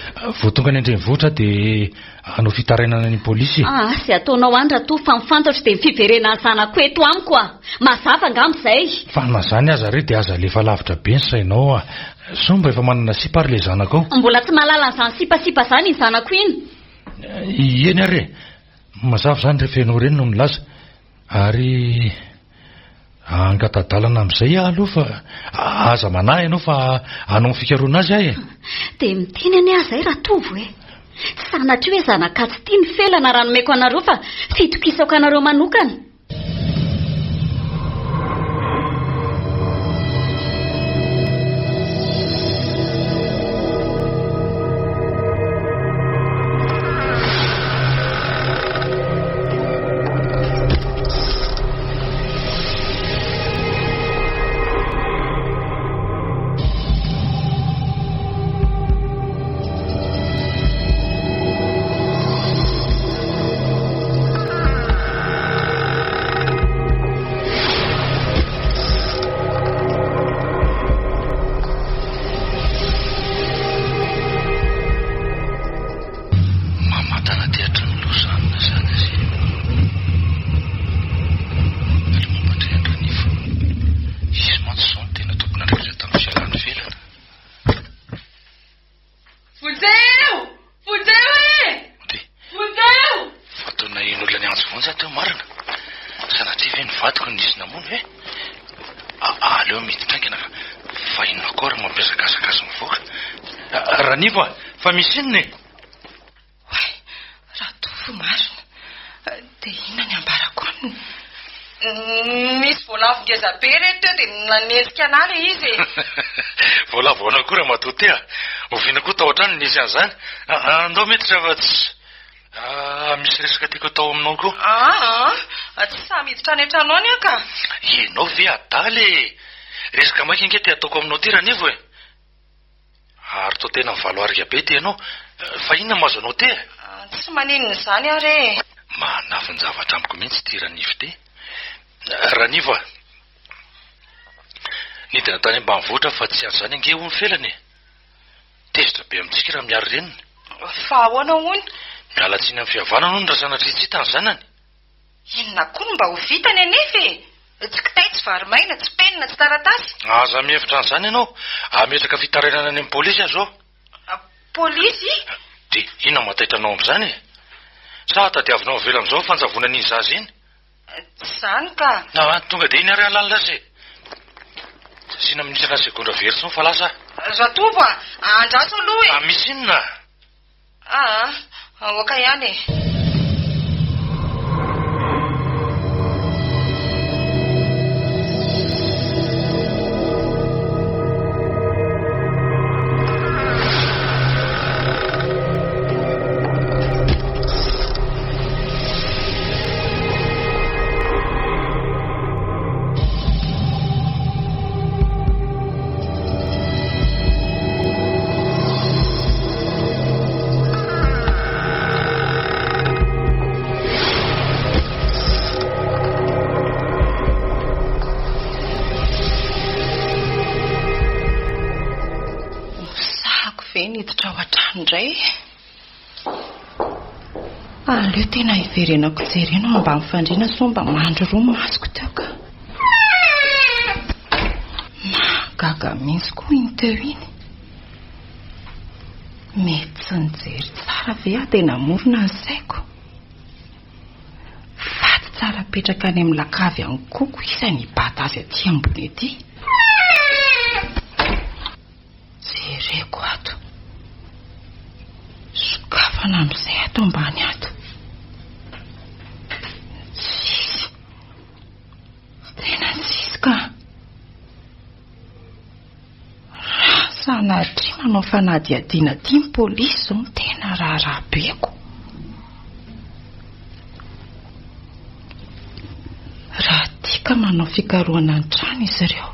voatonga ny andrenivohitra dia anao fitarainana ny polisy. Sy ataonao andra to fa mifantatro dia fiverena ny zanako eto amiko mazava angamizay. Fa mazany aza re dia aza lefa lavitra be ny sainao somba efa manana sipa ary le zanako ao. Mbola tsy mahalala an'izany sipasipa zany ny zanako iny. Eny ary mazava zany rehefa ianao reny no milaza. Ary angatadalana amin'izay aloha fa aza manahy ianao fa anao fikaroana azy dia miteny any azy raha tovo e. Sanatria hoe zanakatsy tia ny felana raha nomeko anareo fa fitokisako anareo manokana. Fa misy inona raha tovo marina dia inona ny ambarako misy voalavo ngeza be reto dia nanesika an'ala izy voalavo ana koa raha matoty oviana koa tao an-trano nisy an'izany andao mety raha tsy misy resaka tiako atao aminao koa tsy samy hiditra any an-tranao any ka ianao ve adaly resaka mainka inge ty ataoko aminao ty raha nevo ary to tena mivalo arika be ty ianao fa inona mahazo anao ty tsy maninona izany are manafy ny zavatra amiko mihitsy ty ranify ty ranivo nidina tany ambanivohitra fa tsy azy zany ange ho ny felany tezitra be amintsika raha miary reniny fa ahoana hono miala tsiny amin'ny fihavanana no ny raha sanatry tsy hitany zanany inona koa no mba ho vitany anefa Tsy kitay, tsy varimaina, tsy penina, tsy taratasy. Aza mihevitra an'izany ianao. Ametraka fitarainana any amin'ny polisy azo ao. Polisy? Dia inona mataitra anao amin'izany? Sa tadiavinao avela amin'izao fanjavona ny zaza iny? Tsy izany ka. Tonga dia iny ary alalina azy. Sina minisana segondra very tsy fa lasa. Zatovo andraso aloha e. Misy inona? Aoka ihany e. Niditra ao an-trano indray. Aleo tena hiverenako jerena mba mifandriana so mba mandro roa masoko teo ka. Magaga mihitsy koa iny teo iny. Mety tsy nijery tsara ve tena morona ny saiko. Faty tsara petraka any amin'ny lakavy any koko isany hibata azy aty ambony ety. Jereko ato. Sokafana amin'izay ato ambany ato. Tsisy. Tena tsisy ka. Sanatria manao fanadihadiana ty ny polisy zao tena raharabeko. Raha tika manao fikarohana ny trano izy ireo.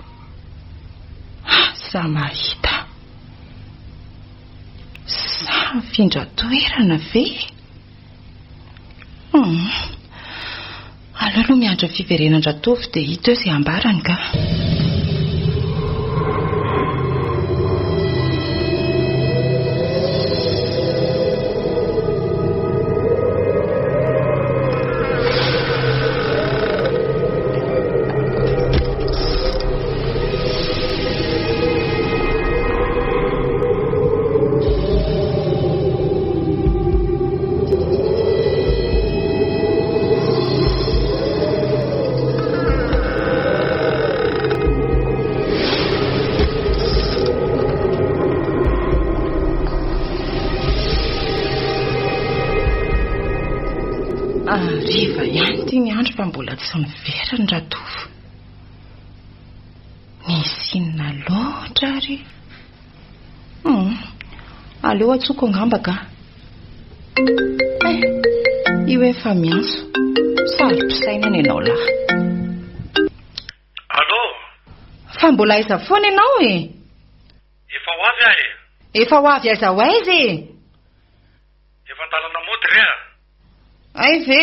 Sa mahita. Mifindra toerana ve? Aleo aloha miandry ny fiverenan-dratovy dia hita eo izay ambarany ka. Riva ihany ty ny andro fa mbola tsy miverina ny ratovy. Nisy inona loatra ary. Aleo atsoko angamba ka. Io efa miantso. Saropisaina ny ianao lahy. Allo? Fa mbola aiza foana ianao e? Efa ho avy ahy. Efa ho avy aiza ho aiza e? Efa an-dalana mody rea. Ay ve,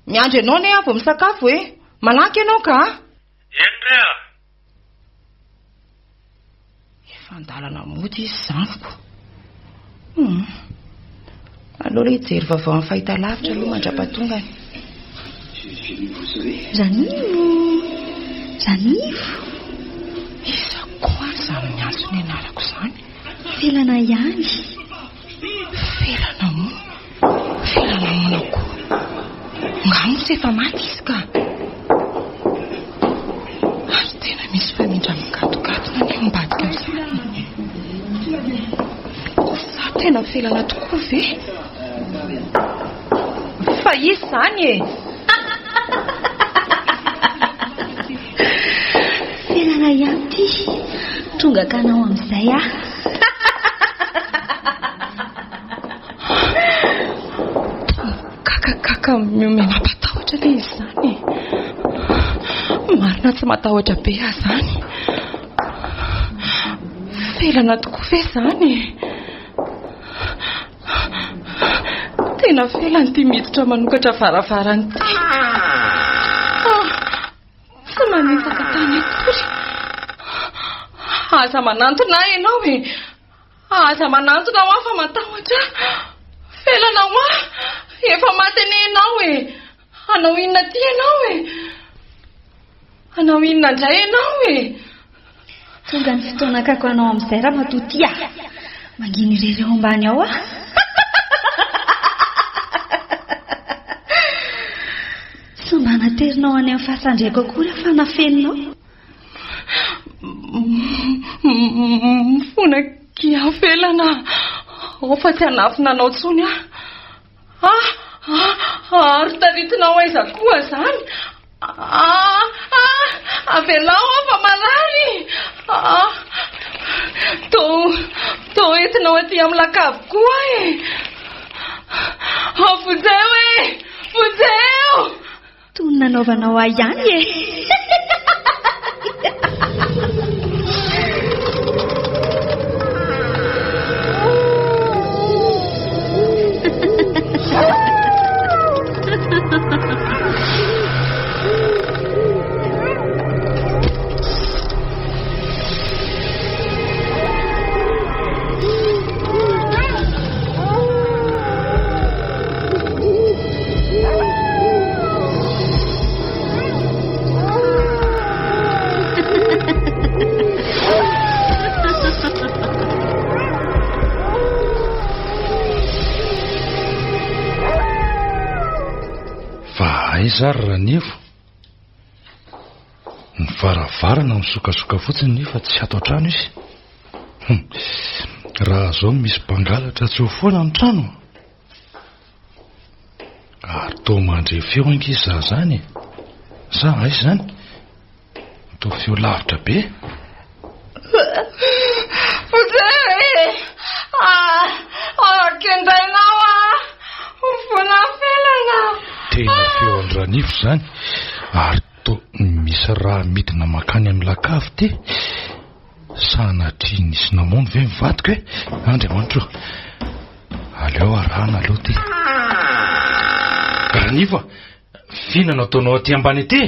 miandry ianao ne avy misakafo e? Malaky ianao ka? Eny rea. Efa an-dalana mody izy zaniko. Aleo ilay hijery vaovao amin'ny fahitalavitra aloha mandra-patongany. Zanivo. Isa koa izany miantso ny anarako izany. Felana ihany. Felana moa. Felana moa koa. Ngamo tsy efa maty izy ka. Ay tena misy famindra mikatokato na mimbadika izany. Sa tena felana tokoa ve? Fa izy izany e. Felana ihany ty. Tonga ka anao amin'izay ah. Kaka mampatahotra ilay izy izany. Marina tsy matahotra be aho izany. Felana tokoa ve izany? Tena felany ty miditra manokatra varavarany ty. Tsy manitsaka tany akory. Aza manantona ianao e. Aza manantona ho afa matahotra. Felana ho aho. Efa maty ane ianao e. Anao inona ty ianao e? Anao inona indray ianao e? Tonga ny fotoana kako anao amin'izay raha matoty manginy irery eo ambany ao Tsy mba naterinao any amin'ny fahasandreko akory fa nafeninao. Mifona kiafelana ao fa tsy hanafina anao tsony ary taritinao aiza koa zany? Avelao fa marary. Tô entinao aty amin'ny lakabo koa e. Fojeo e, fojeo. Toy ny nanaovanao ahy ihany e. Zary Ranivo ny varavarana misokasoka fotsiny nefa tsy ato an-trano izy. Raha zao misy mpangalatra tsy ho foana ny trano ary toa mandre feo ankizy zany sa aiza zany toa feo lavitra be. Kendrainao fona felana. Tena feo any Ranivo zany ary toa misy raha midina makany amin'ny lakavy te sanatria nisy namono ve mivadika hoe Andriamanitra aleo arahana aloha ty. Ranivo fihinana ataonao aty ambany aty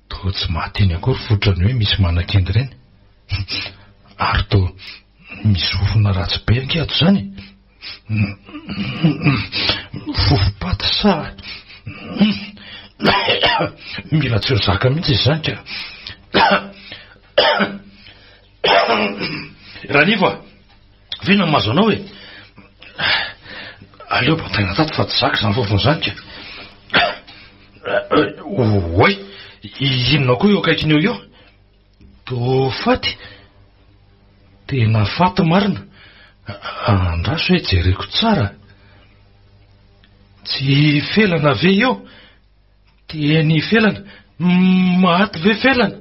toa tsy mahateny akory fotrany hoe misy manakendy ireny ary toa misy fofona ratsy be ankiato zany. Fofopaty sa mila tsy ho zaka mihitsy izy zany ka. Ranivo vina mazo anao e. Aleo bataina tato fa tsy zaka zany fofona zany ka. Oay inona koa eo akaikiny eo to faty tena faty marina. Andraso hoe jereko tsara tsy felana ve eo? Teny felana maty ve felana?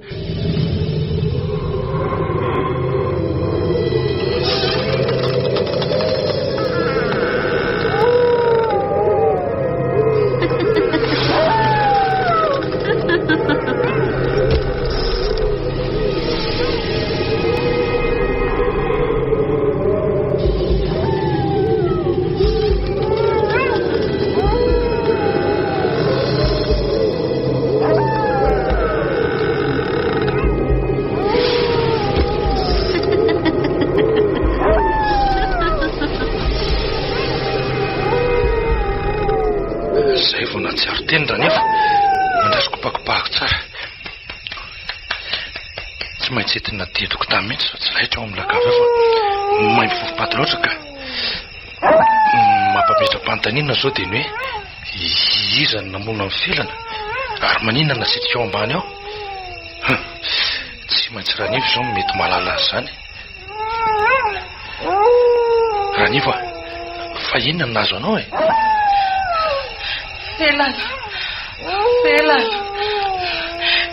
Entina tedoko tamitsy fa tsy laitra ao amin'ny lakava fa mahay mifofopaty loatra ka mampametra-panontaniana zao dia ny hoe iza ny namona amin'ny felana ary maninona nasitrika ao ambany ao. Tsy maintsy Ranivo zao mety mahalala azy zany. Ranivo fa inona ny nazo anao e? Felana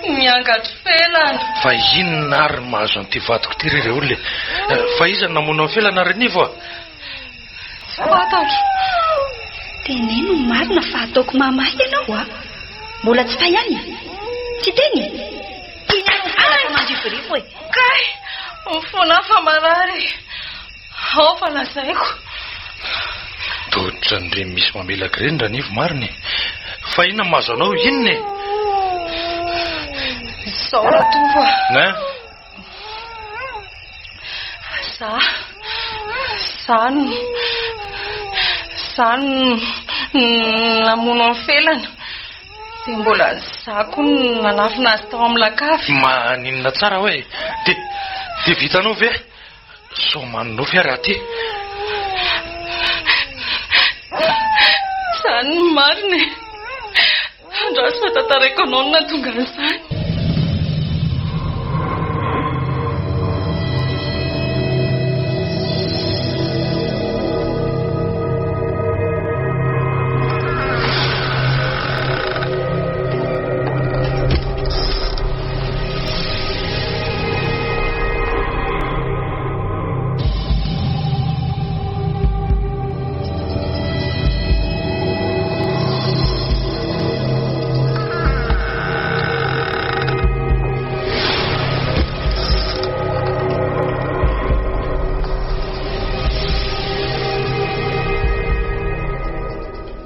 miangatro felana. Fa inona ary mahazo an'ity vadiko ty ry olona fa iza ny namona amin'ny felana Ranivo? Tsy fantatro. Teneno marina fa ataoko mamahy ianao mbola tsy fahihany tsy teny tianao mandivorivo e. Kay mifona fa marary ao fa lazaiko. Totra ny misy mamelaka ireny Ranivo mariny fa inona mahazo anao inona e? Sao ratova na Sano namono amin'ny felana dia mbola zako nanafina azy tao amin'ny lakafy. Maninona tsara hoe dia vitanao ve? Somaninao fe raha ty. Izany ny marina. Andraso fa tantaraiko anao no nahatonga an'izany.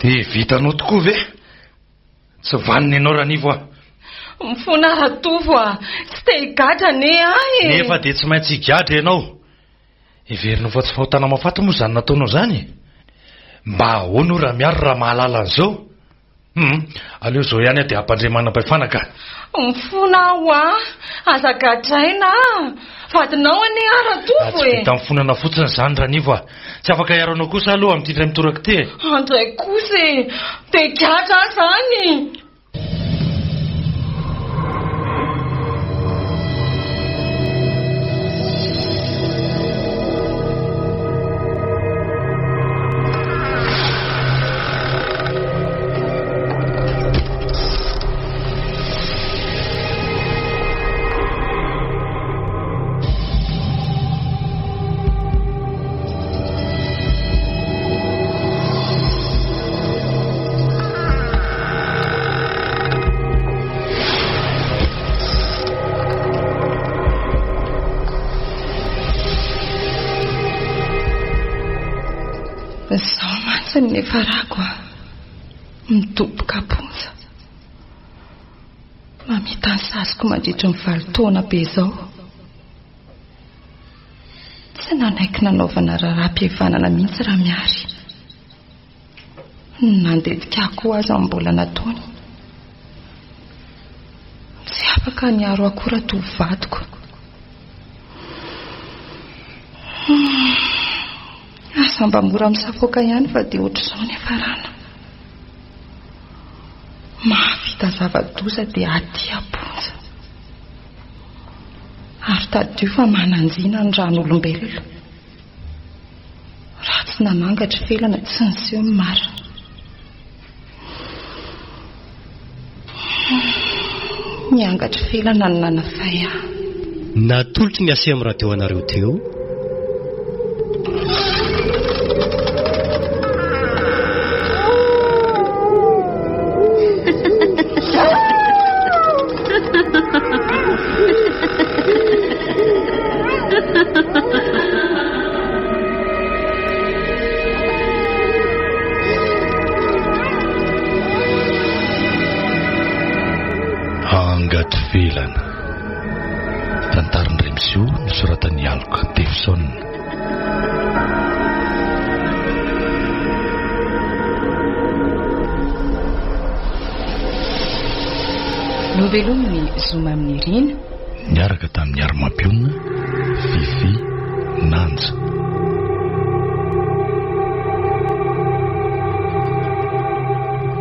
Dia vitanao tokoa ve? Tsy vaniny ianao raha nivo a. Mifona ratovo a, tsy te higadra ane ahy. Nefa dia tsy maintsy higadra ianao. Iverinao fa tsy fahotana mahafaty moa izany nataonao izany. Mba ahoana raha miaro raha mahalala an'izao? Aleo izao ihany dia hampandremanam-paifanaka. Mifona aho a, aza gadraina a. Vadinao ane ratovo e. Tsy vita mifonana fotsiny izany raha nivo a. Tsy afaka iaranao kosa aloha amin'ity iray mitoraka ty. Andray kosa e, dia gadra izany. Izao mantsy ny farako a, midoboka ponja. Mamita ny sazoko mandritra ny 8 taona be izao. Tsy nanaiky nanaovana raharaham-pihavanana mihitsy raha miary. Nandedika koa aza amin'ny mbola nataony. Tsy afaka niaro akora tovadiko. Asa mba mora misafoka ihany fa dia ohatr'izao ny hafarana. Mahavita zava-doza dia aty aponja. Ary tadio fa mananjina ny ran'olombelona. Raha tsy nanangatra felana tsy niseho ny marina. Niangatra felana ny nanafay ahy. Natolotry ny ase amin'ny raha teo anareo teo. Angaty velana. Tantarin'ny Remsio nosoratan'ny Alok Davidson. Novelominy Zoma amin'ny Rina. Niaraka tamin'ny Armampiona, Fifi, Nanja.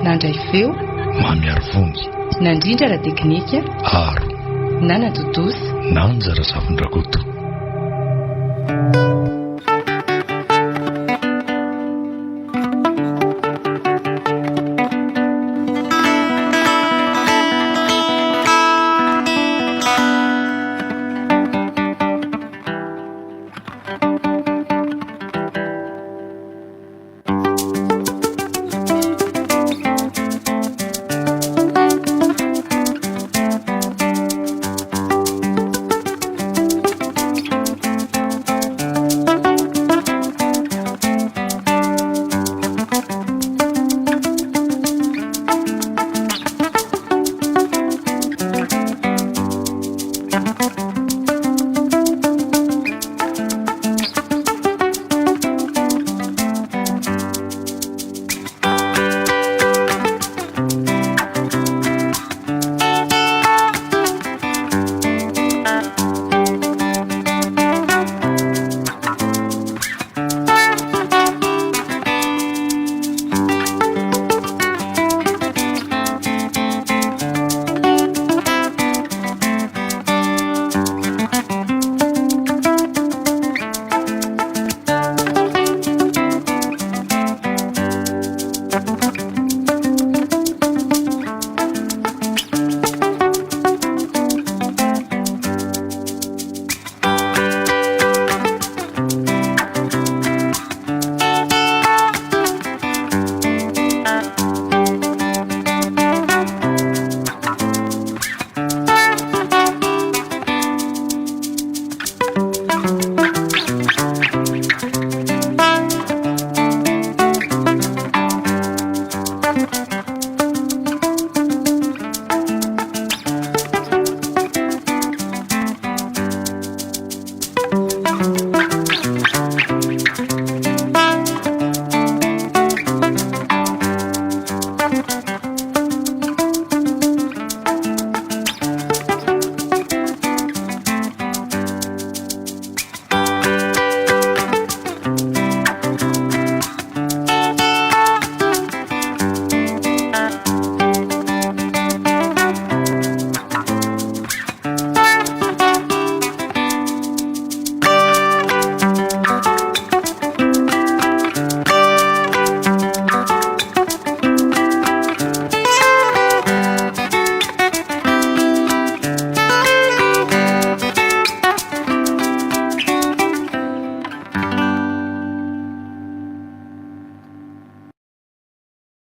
Nandray feo. Mamiarivony. Nandrindra ra teknika. Aro. Nana Dodosy. Nanja ra Safondrakoto.